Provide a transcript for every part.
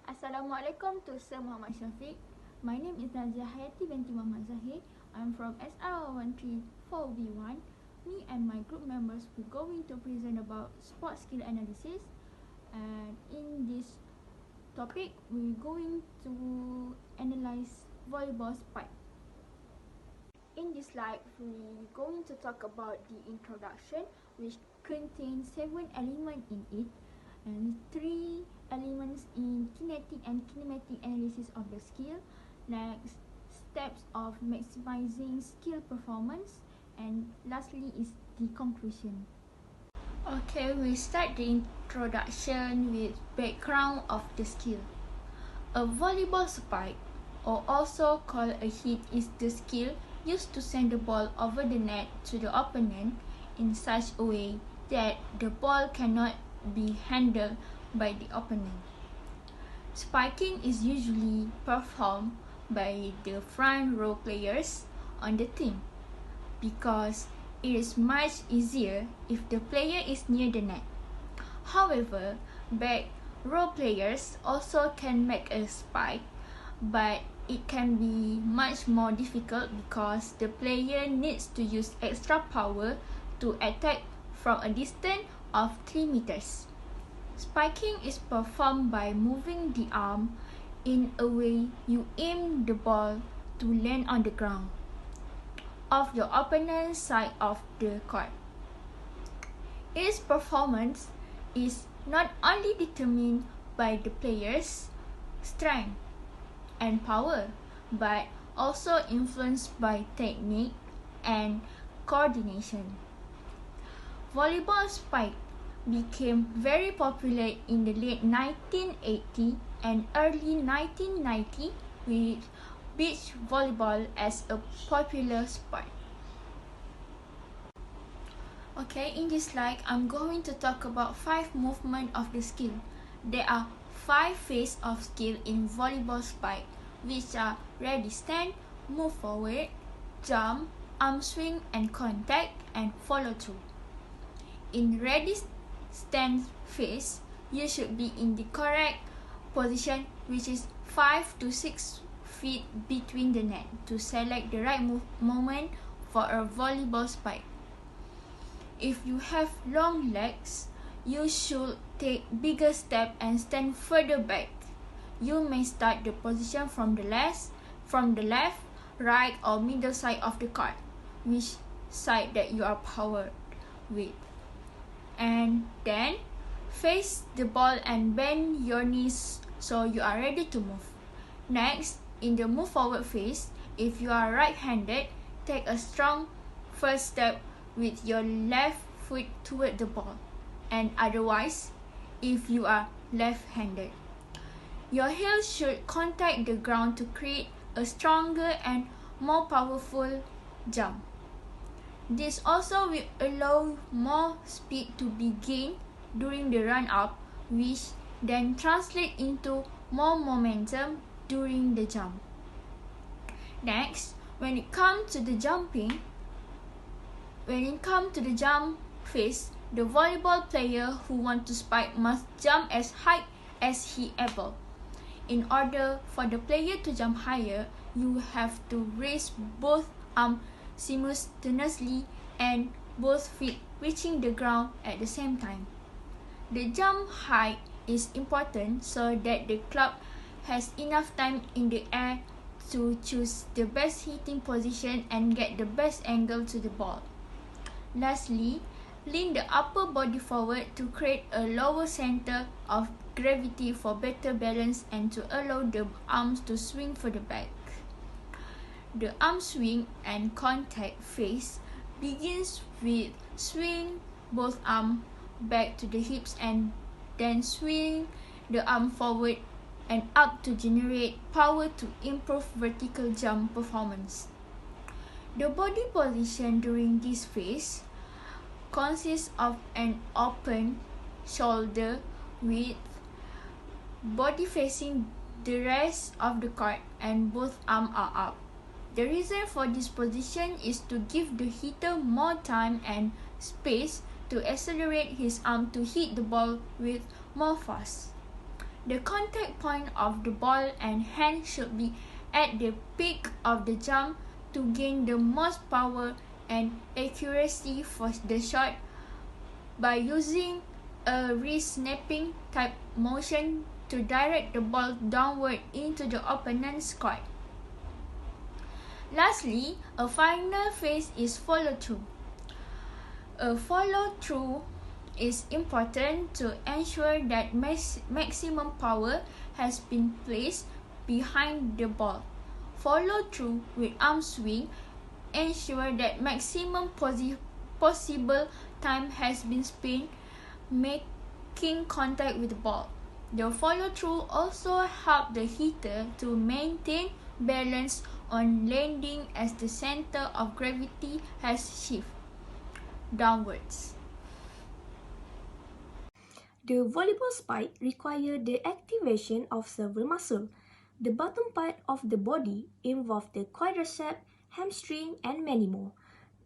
Assalamualaikum to Sir Muhammad Syafiq. My name is Nazia Hayati binti Muhammad Zahir. I'm from SR134B1. Me and my group members will going to present about sports skill analysis. And in this topic, we're going to analyze volleyball spike. In this slide, we're going to talk about the introduction, which contains 7 elements in it, and 3 elements in kinetic and kinematic analysis of the skill. Next, steps of maximizing skill performance, and lastly is the conclusion. Okay, we start the introduction with background of the skill. A volleyball spike, or also called a hit, is the skill used to send the ball over the net to the opponent in such a way that the ball cannot be handled by the opponent. Spiking is usually performed by the front row players on the team because it is much easier if the player is near the net. However, back row players also can make a spike, but it can be much more difficult because the player needs to use extra power to attack from a distance of 3 meters. Spiking is performed by moving the arm in a way you aim the ball to land on the ground of your opponent's side of the court. Its performance is not only determined by the player's strength and power, but also influenced by technique and coordination. Volleyball spike became very popular in the late 1980s and early 1990s, with beach volleyball as a popular sport. Okay, in this slide, I'm going to talk about 5 movements of the skill. There are 5 phases of skill in volleyball spike, which are ready stand, move forward, jump, arm swing and contact, and follow through. In ready stand phase, you should be in the correct position, which is 5 to 6 feet between the net, to select the right moment for a volleyball spike. If you have long legs, you should take bigger step and stand further back. You may start the position from the left, right or middle side of the court, which side that you are powered with. And then face the ball and bend your knees so you are ready to move. Next, in the move forward phase, if you are right-handed, take a strong first step with your left foot toward the ball, and otherwise, if you are left-handed, your heels should contact the ground to create a stronger and more powerful jump. This also will allow more speed to be gained during the run-up, which then translates into more momentum during the jump. Next, when it comes to the jump phase, the volleyball player who wants to spike must jump as high as he able. In order for the player to jump higher, you have to raise both arms simultaneously and both feet reaching the ground at the same time. The jump height is important so that the club has enough time in the air to choose the best hitting position and get the best angle to the ball. Lastly, lean the upper body forward to create a lower center of gravity for better balance and to allow the arms to swing further back. The arm swing and contact phase begins with swing both arms back to the hips and then swing the arm forward and up to generate power to improve vertical jump performance. The body position during this phase consists of an open shoulder with body facing the rest of the court and both arms are up. The reason for this position is to give the hitter more time and space to accelerate his arm to hit the ball with more force. The contact point of the ball and hand should be at the peak of the jump to gain the most power and accuracy for the shot by using a wrist snapping type motion to direct the ball downward into the opponent's court. Lastly, a final phase is follow-through. A follow-through is important to ensure that maximum power has been placed behind the ball. Follow-through with arm swing ensure that maximum possible time has been spent making contact with the ball. The follow-through also helps the hitter to maintain balance on landing as the center of gravity has shifted downwards. The volleyball spike requires the activation of several muscles. The bottom part of the body involves the quadricep, hamstring, and many more.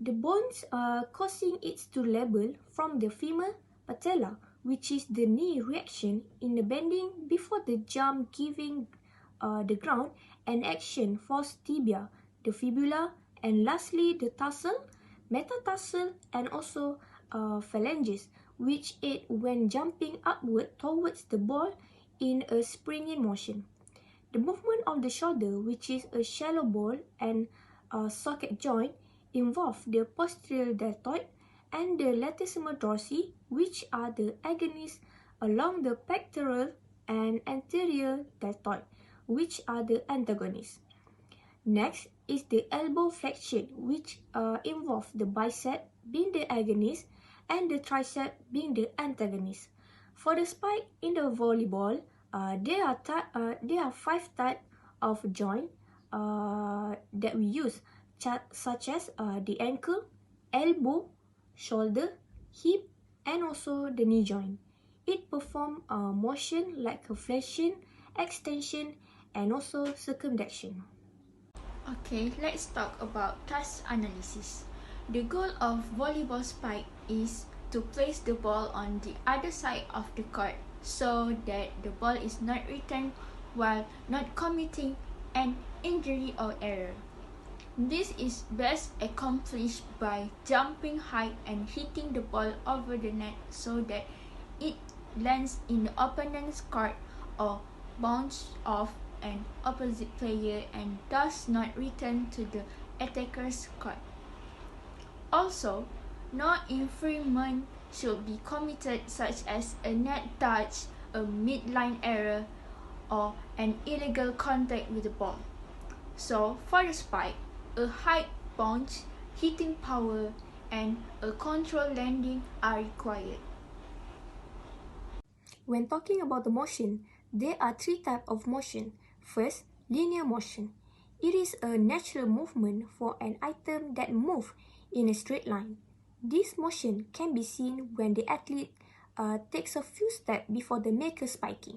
The bones causing it to level from the femur patella, which is the knee reaction in the bending before the jump, giving the ground and action force tibia, the fibula, and lastly the tarsal, metatarsal, and also phalanges, which aid when jumping upward towards the ball in a springing motion. The movement of the shoulder, which is a shallow ball and socket joint, involve the posterior deltoid and the latissimus dorsi, which are the agonists along the pectoral, and anterior deltoid, which are the antagonists. Next is the elbow flexion, which involve the bicep being the agonist and the tricep being the antagonist. For the spike in the volleyball, there are 5 types of joint that we use, such as the ankle, elbow, shoulder, hip, and also the knee joint. It performs motion like a flexion, extension, and also circumduction. Okay, let's talk about task analysis. The goal of volleyball spike is to place the ball on the other side of the court so that the ball is not returned while not committing an injury or error. This is best accomplished by jumping high and hitting the ball over the net so that it lands in the opponent's court or bounces off an opposite player and does not return to the attacker's court. Also, no infringement should be committed, such as a net touch, a midline error, or an illegal contact with the ball. So, for the spike, a high bounce, hitting power, and a controlled landing are required. When talking about the motion, there are 3 types of motion. First, linear motion. It is a natural movement for an item that moves in a straight line. This motion can be seen when the athlete takes a few steps before the maker spiking.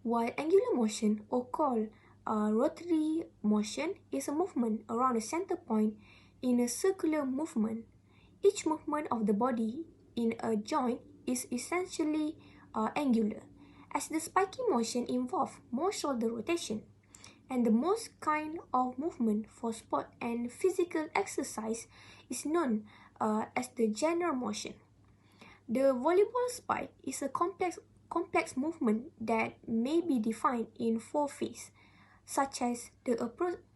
While angular motion, or called rotary motion, is a movement around a center point in a circular movement. Each movement of the body in a joint is essentially angular, as the spiking motion involves more shoulder rotation. And the most kind of movement for sport and physical exercise is known as the general motion. The volleyball spike is a complex movement that may be defined in 4 phases, such as the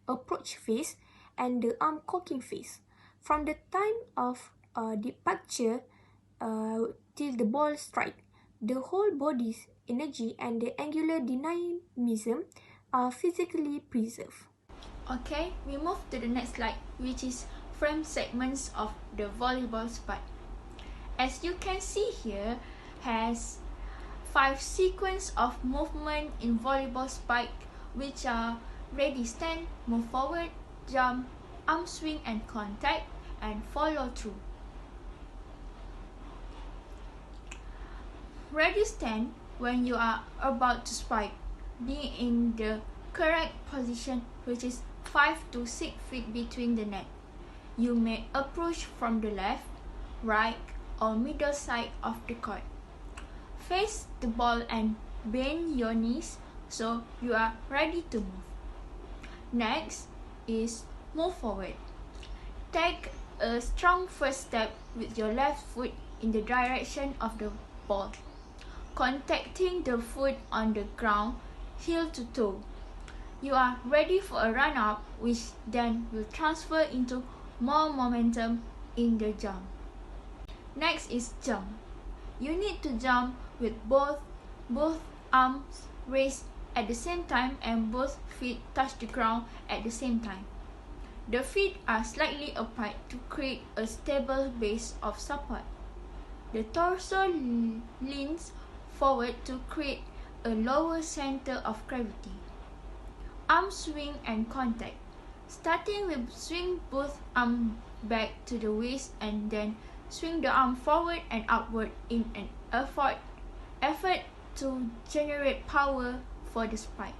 approach phase and the arm cocking phase. From the time of departure till the ball strike, the whole body's energy and the angular dynamism are physically preserved. Okay, we move to the next slide, which is frame segments of the volleyball spike. As you can see here, has 5 sequence of movement in volleyball spike, which are ready stand, move forward, jump, arm swing and contact, and follow through. Ready stand, when you are about to spike, be in the correct position, which is 5 to 6 feet between the net. You may approach from the left, right, or middle side of the court. Face the ball and bend your knees so you are ready to move. Next is move forward. Take a strong first step with your left foot in the direction of the ball, contacting the foot on the ground, heel to toe. You are ready for a run up, which then will transfer into more momentum in the jump. Next is jump. You need to jump with both arms raised at the same time and both feet touch the ground at the same time. The feet are slightly apart to create a stable base of support. The torso leans forward to create a lower center of gravity. Arm swing and contact. Starting with swing both arms back to the waist and then swing the arm forward and upward in an effort to generate power for the spike.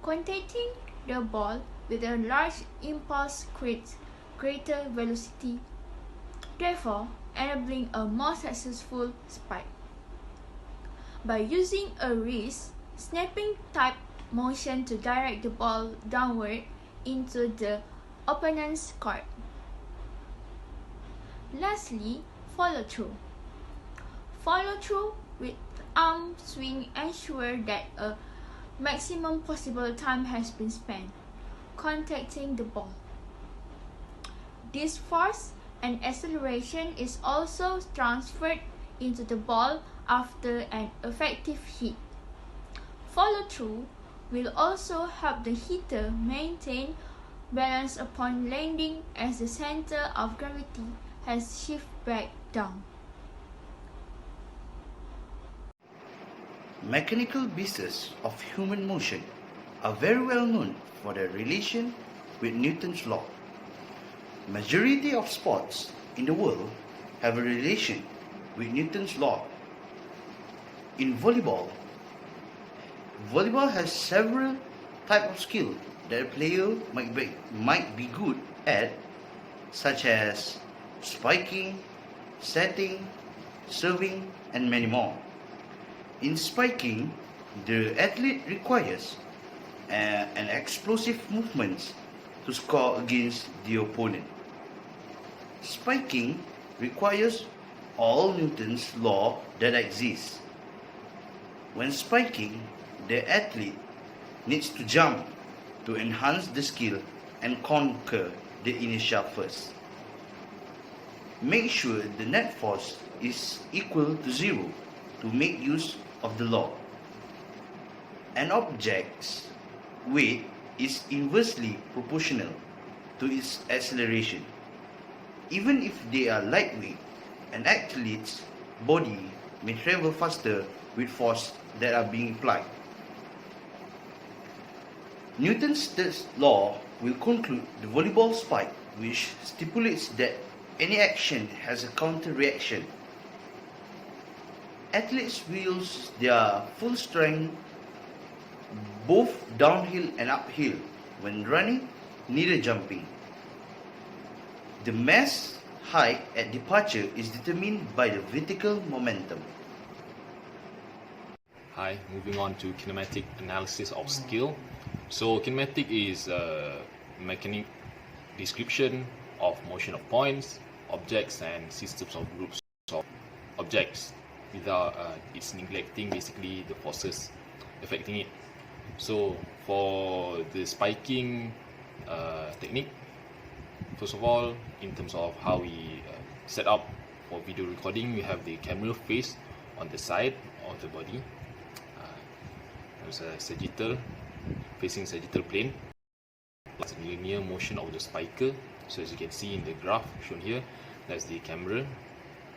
Contacting the ball with a large impulse creates greater velocity, therefore enabling a more successful spike. By using a wrist snapping type motion to direct the ball downward into the opponent's court. Lastly, follow through. Follow through with arm swing ensure that a maximum possible time has been spent contacting the ball. This force and acceleration is also transferred into the ball after an effective hit. Follow through will also help the hitter maintain balance upon landing as the center of gravity has shifted back down. Mechanical bases of human motion are very well known for their relation with Newton's law. Majority of sports in the world have a relation with Newton's law. In volleyball has several types of skill that a player might be good at, such as spiking, setting, serving, and many more. In spiking, the athlete requires an explosive movement to score against the opponent. Spiking requires all Newton's law that exists. When spiking, the athlete needs to jump to enhance the skill and conquer the initial first. Make sure the net force is equal to 0 to make use of the law. An object's weight is inversely proportional to its acceleration. Even if they are lightweight, an athlete's body may travel faster with force that are being applied. Newton's third law will conclude the volleyball spike, which stipulates that any action has a counter reaction. Athletes will use their full strength both downhill and uphill when running, neither jumping. The mass height at departure is determined by the vertical momentum. Hi, moving on to kinematic analysis of skill. So kinematic is a mechanic description of motion of points, objects and systems of groups of objects without it's neglecting basically the forces affecting it. So for the spiking technique, first of all, in terms of how we set up for video recording, we have the camera face on the side of the body. There's a sagittal, facing sagittal plane. It's a linear motion of the spiker. So as you can see in the graph shown here, that's the camera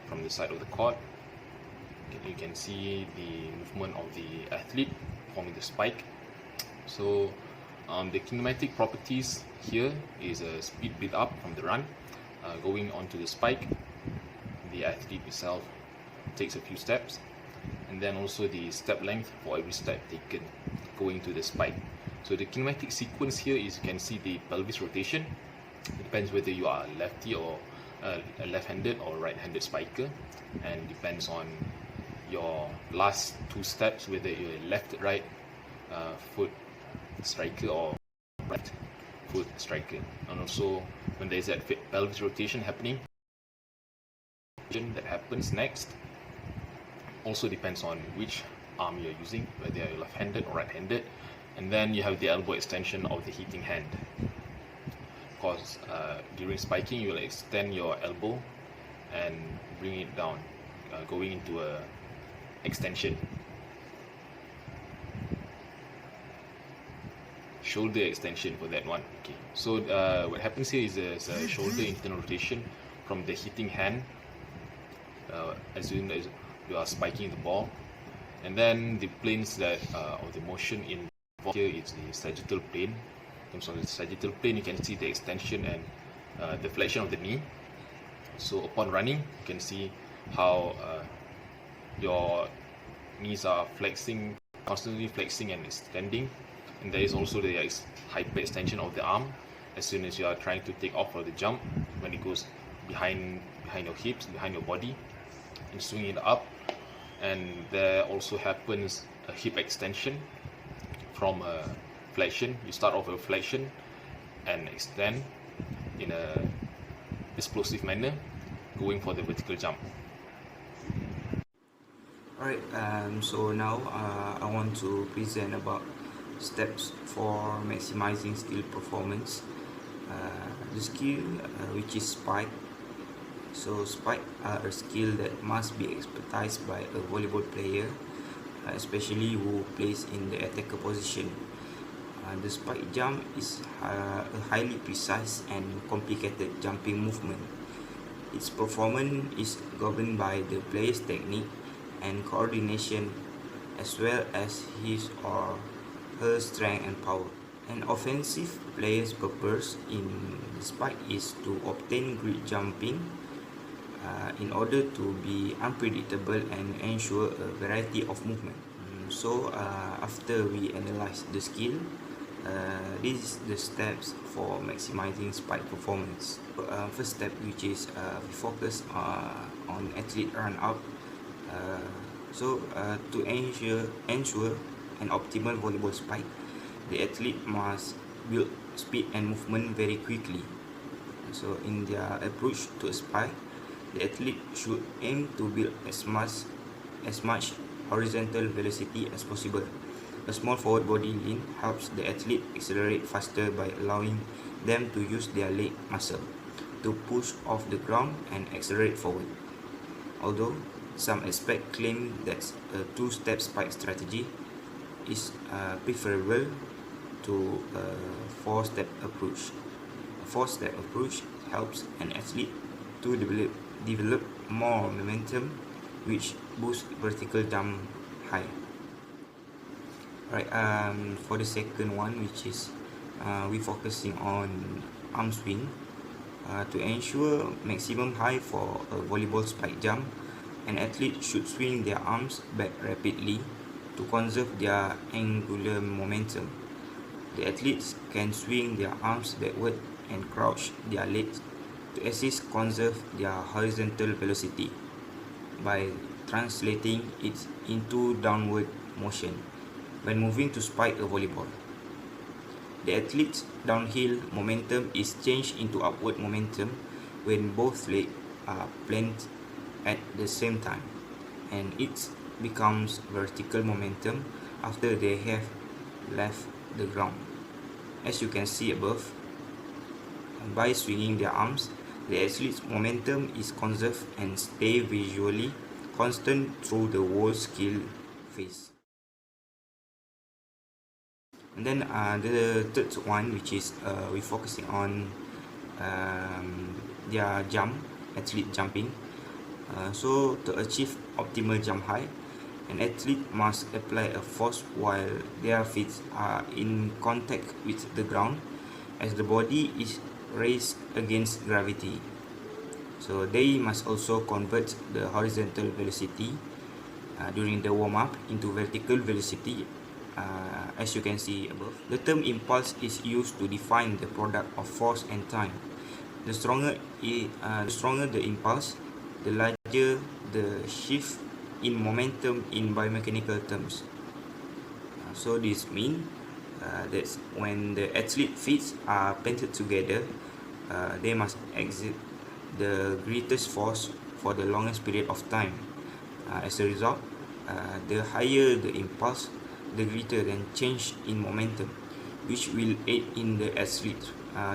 from the side of the court. You can see the movement of the athlete forming the spike. So the kinematic properties here is a speed build up from the run going onto the spike. The athlete itself takes a few steps, and then also the step length for every step taken going to the spike. So the kinematic sequence here is, you can see the pelvis rotation. It depends whether you are a lefty or a left-handed or right-handed spiker, and depends on your last two steps, whether you're left, right foot striker or right foot striker. And also when there's that pelvis rotation happening, that happens next also depends on which arm you're using, whether you're left-handed or right-handed. And then you have the elbow extension of the hitting hand. Because during spiking, you will extend your elbow and bring it down, going into a extension. Shoulder extension for that one. Okay. So what happens here is there's a shoulder internal rotation from the hitting hand as soon as you are spiking the ball, and then the planes that of the motion in here is the sagittal plane. In terms of the sagittal plane, you can see the extension and the flexion of the knee. So upon running, you can see how your knees are flexing, constantly flexing and extending. And there is also the hyperextension of the arm as soon as you are trying to take off for the jump, when it goes behind your hips, behind your body, and swing it up. And there also happens a hip extension from a flexion. You start off with a flexion and extend in a explosive manner, going for the vertical jump. Alright, so now I want to present about steps for maximizing skill performance. The skill which is spike. So spike are a skill that must be expertised by a volleyball player, especially who plays in the attacker position. The spike jump is a highly precise and complicated jumping movement. Its performance is governed by the player's technique and coordination, as well as his or her strength and power. An offensive player's purpose in the spike is to obtain great jumping in order to be unpredictable and ensure a variety of movement. So after we analyze the skill, this is the steps for maximizing spike performance. First step, which is we focus on athlete run out. To ensure an optimal volleyball spike, the athlete must build speed and movement very quickly. So in their approach to a spike, the athlete should aim to build as much horizontal velocity as possible. A small forward body lean helps the athlete accelerate faster by allowing them to use their leg muscle to push off the ground and accelerate forward. Although some experts claim that a two-step spike strategy is preferable to a four-step approach. A four-step approach helps an athlete to develop more momentum, which boosts vertical jump high. Right, for the second one, which is we focusing on arm swing. To ensure maximum height for a volleyball spike jump, an athlete should swing their arms back rapidly to conserve their angular momentum. The athletes can swing their arms backward and crouch their legs to assist conserve their horizontal velocity by translating it into downward motion when moving to spike a volleyball. The athlete's downhill momentum is changed into upward momentum when both legs are planted at the same time, and it becomes vertical momentum after they have left the ground. As you can see above, by swinging their arms, the athlete's momentum is conserved and stay visually constant through the whole skill phase. And then the third one, which is we're focusing on their jump, athlete jumping. So to achieve optimal jump height, an athlete must apply a force while their feet are in contact with the ground, as the body is raised against gravity. So they must also convert the horizontal velocity during the warm-up into vertical velocity, as you can see above. The term impulse is used to define the product of force and time. The stronger the impulse, the larger the shift in momentum in biomechanical terms. So this means that when the athlete feet are planted together, they must exert the greatest force for the longest period of time. As a result, the higher the impulse, the greater the change in momentum, which will aid in the athlete's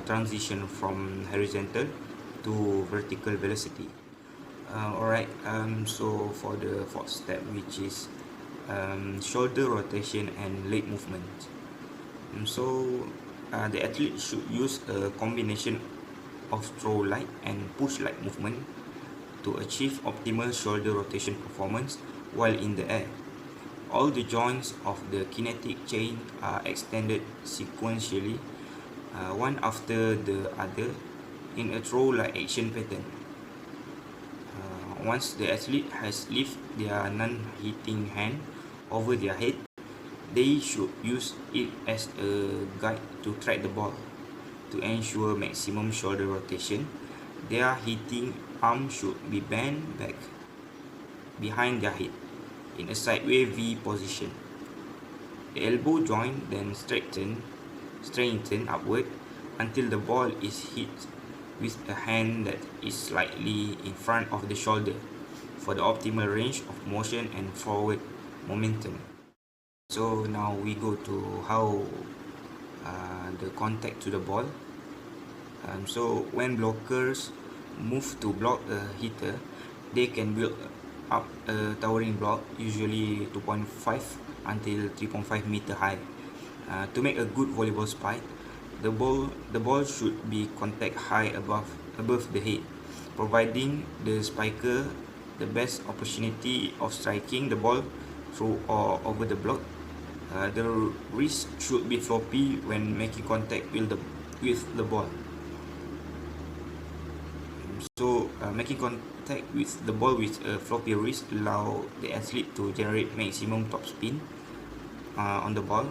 transition from horizontal to vertical velocity. Alright, so for the fourth step, which is shoulder rotation and leg movement. The athlete should use a combination of throw-like and push-like movement to achieve optimal shoulder rotation performance while in the air. All the joints of the kinetic chain are extended sequentially, one after the other, in a throw-like action pattern. Once the athlete has lifted their non-hitting hand over their head, they should use it as a guide to track the ball. To ensure maximum shoulder rotation, their hitting arm should be bent back behind their head in a sideways V position. The elbow joint then straighten upward until the ball is hit with a hand that is slightly in front of the shoulder for the optimal range of motion and forward momentum. So now we go to how the contact to the ball. So when blockers move to block a hitter, they can build up a towering block, usually 2.5 until 3.5 meter high. To make a good volleyball spike, the ball should be contact high above the head, providing the spiker the best opportunity of striking the ball through or over the block. The wrist should be floppy when making contact with the ball. So making contact with the ball with a floppy wrist allow the athlete to generate maximum top spin on the ball,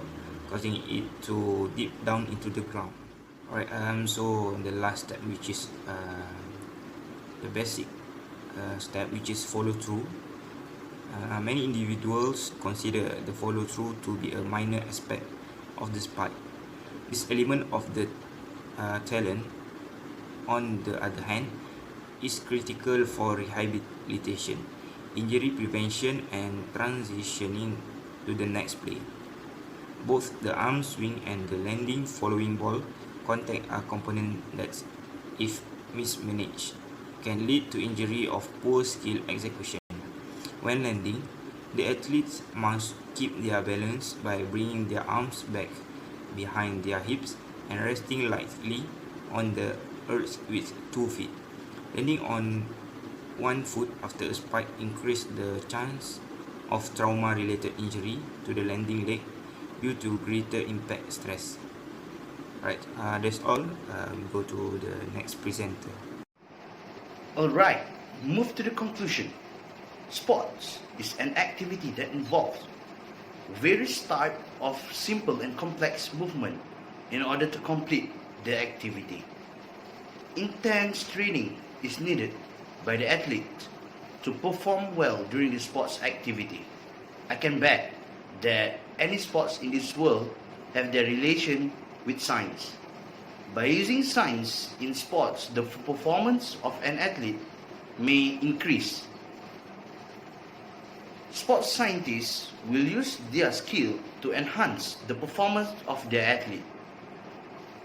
causing it to dip down into the ground. Alright, so the last step, which is the basic step, which is follow through. Many individuals consider the follow through to be a minor aspect of the spike. This element of the talent, on the other hand, is critical for rehabilitation, injury prevention, and transitioning to the next play. Both the arm swing and the landing following ball contact are components that, if mismanaged, can lead to injury of poor skill execution. When landing, the athletes must keep their balance by bringing their arms back behind their hips and resting lightly on the earth with 2 feet. Landing on one foot after a spike increases the chance of trauma-related injury to the landing leg due to greater impact stress. Right, that's all. We go to the next presenter. Alright, move to the conclusion. Sports is an activity that involves various types of simple and complex movement in order to complete the activity. Intense training is needed by the athlete to perform well during the sports activity. I can bet that any sports in this world have their relation with science. By using science in sports, the performance of an athlete may increase. Sports scientists will use their skill to enhance the performance of their athlete.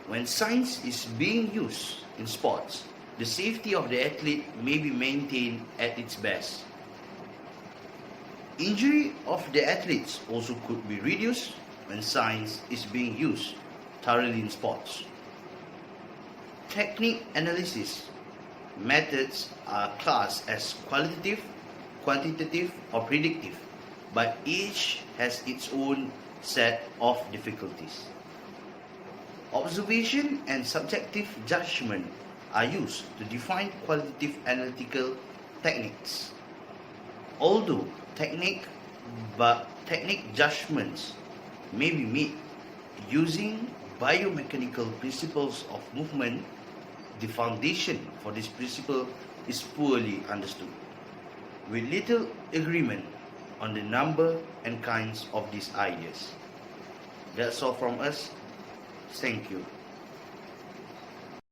When science is being used in sports, the safety of the athlete may be maintained at its best. Injury of the athletes also could be reduced when science is being used thoroughly in sports. Technique analysis methods are classed as qualitative, quantitative, or predictive, but each has its own set of difficulties. Observation and subjective judgment are used to define qualitative analytical techniques. Although technique judgments may be made using biomechanical principles of movement, the foundation for this principle is poorly understood. With little agreement on the number and kinds of these ideas. That's all from us. Thank you.